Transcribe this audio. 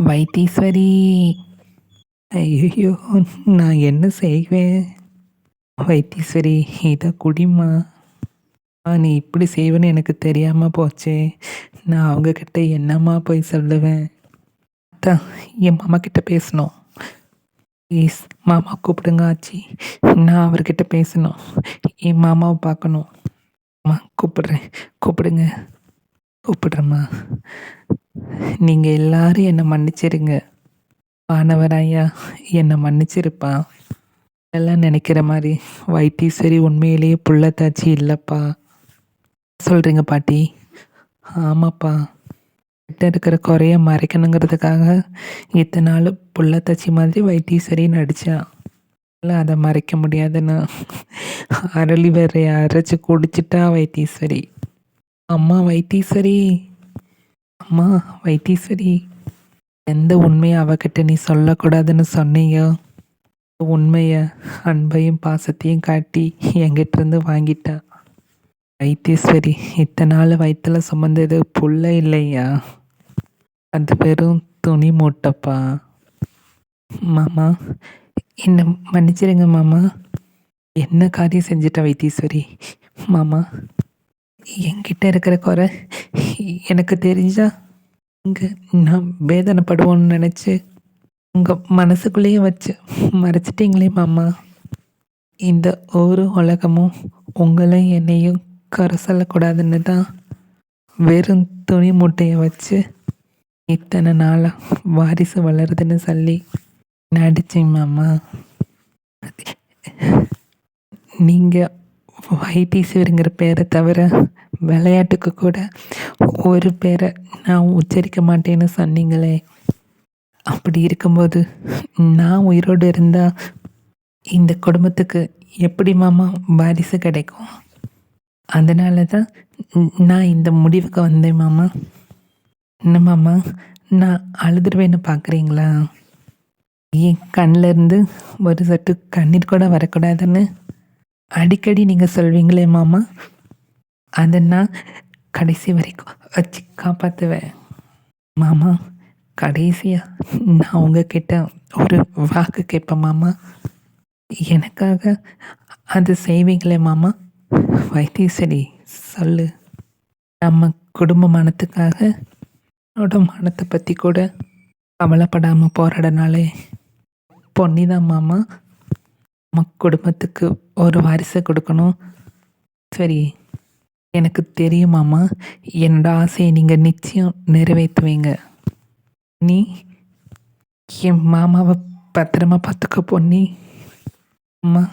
வைத்தீஸ்வரி! ஐயையோ! நான் என்ன செய்வேன்? வைத்தீஸ்வரி, இத குடிம்மா. நீ இப்படி செய்வேன்னு எனக்கு தெரியாம போச்சே! நான் அவங்ககிட்ட என்னம்மா போய் சொல்லுவேன்? அதான் என் மாமா கிட்ட பேசணும். ப்ளீஸ் மாமா கூப்பிடுங்க ஆச்சி. நான் அவர்கிட்ட பேசணும். என் மாமாவை பார்க்கணும். அம்மா கூப்பிடுறேன். கூப்பிடுங்க. கூப்பிடுறேம்மா. நீங்க எல்லாரும் என்னை மன்னிச்சிருங்க. வானவர் ஐயா என்னை மன்னிச்சிருப்பா. எல்லாம் நினைக்கிற மாதிரி வைத்தீஸ்வரி உண்மையிலேயே புள்ளத்தாச்சி இல்லைப்பா. சொல்கிறீங்க பாட்டி? ஆமாப்பா. கிட்ட இருக்கிற குறைய மறைக்கணுங்கிறதுக்காக இத்தனை நாள் புள்ளத்தாச்சி மாதிரி வைத்தீஸ்வரி நடித்தா. இல்லை அதை மறைக்க முடியாதுன்னு அரளி வேறைய அரைச்சி குடிச்சிட்டா வைத்தீஸ்வரி. அம்மா வைத்தீஸ்வரி! அம்மா வைத்தீஸ்வரி! எந்த உண்மையை அவகிட்ட நீ சொல்லக்கூடாதுன்னு சொன்னீங்க, உண்மைய அன்பையும் பாசத்தையும் காட்டி என்கிட்ட இருந்து வாங்கிட்டா. வைத்தீஸ்வரி, இத்தனை நாள் வயிற்றுல சுமந்தது புள்ள இல்லையா, அது வெறும் துணி மூட்டைப்பா. மாமா என்னை மன்னிச்சிருங்க மாமா. என்ன காரியம் செஞ்சிட்ட வைத்தீஸ்வரி? மாமா, என்கிட்ட இருக்கிற குறை எனக்கு தெரிஞ்சா இங்கே நான் வேதனைப்படுவோன்னு நினச்சி உங்கள் மனசுக்குள்ளேயே வச்சு மறைச்சிட்டிங்களே மாமா. இந்த ஒரு உலகமும் உங்களையும் என்னையும் குறை சொல்லக்கூடாதுன்னு தான் வெறும் துணி மூட்டையை வச்சு இத்தனை நாளாக வாரிசு வளருதுன்னு சொல்லி நடிச்சேன் மாமா. நீங்கள் வைத்தீஸ்வரிங்கிற பேரை தவிர விளையாட்டுக்கு கூட ஒரு பேரை நான் உச்சரிக்க மாட்டேன்னு சொன்னீங்களே. அப்படி இருக்கும்போது நான் உயிரோடு இருந்தால் இந்த குடும்பத்துக்கு எப்படி மாமா வாரிசு கிடைக்கும்? அதனால தான் நான் இந்த முடிவுக்கு வந்தேன் மாமா. என்ன மாமா, நான் அழுதுருவேன்னு பார்க்குறீங்களா? என் கண்ணில் இருந்து ஒரு சட்டு கண்ணீர் கூட வரக்கூடாதுன்னு அடிக்கடி நீங்கள் சொல்வீங்களே மாமா. அதை நான் கடைசி வரைக்கும் வச்சு காப்பாற்றுவேன் மாமா. கடைசியாக நான் உங்ககிட்ட ஒரு வாக்கு கேட்பேன் மாமா. எனக்காக அது செய்வீங்களே மாமா? வைத்தீஸ்வரி சொல்லு. நம்ம குடும்ப மனத்துக்காக என்னோட மனத்தை பற்றி கூட கவலைப்படாமல் போராடனாலே பொன்னிதான் மாமா. நம்ம குடும்பத்துக்கு ஒரு வாரிசை கொடுக்கணும். சரி, எனக்கு தெரியும் மாமா. என்னோட ஆசையை நீங்கள் நிச்சயம் நிறைவேற்றுவீங்க. நீ என் மாமாவை பத்திரமா பார்த்துக்க பொன்னி. அம்மா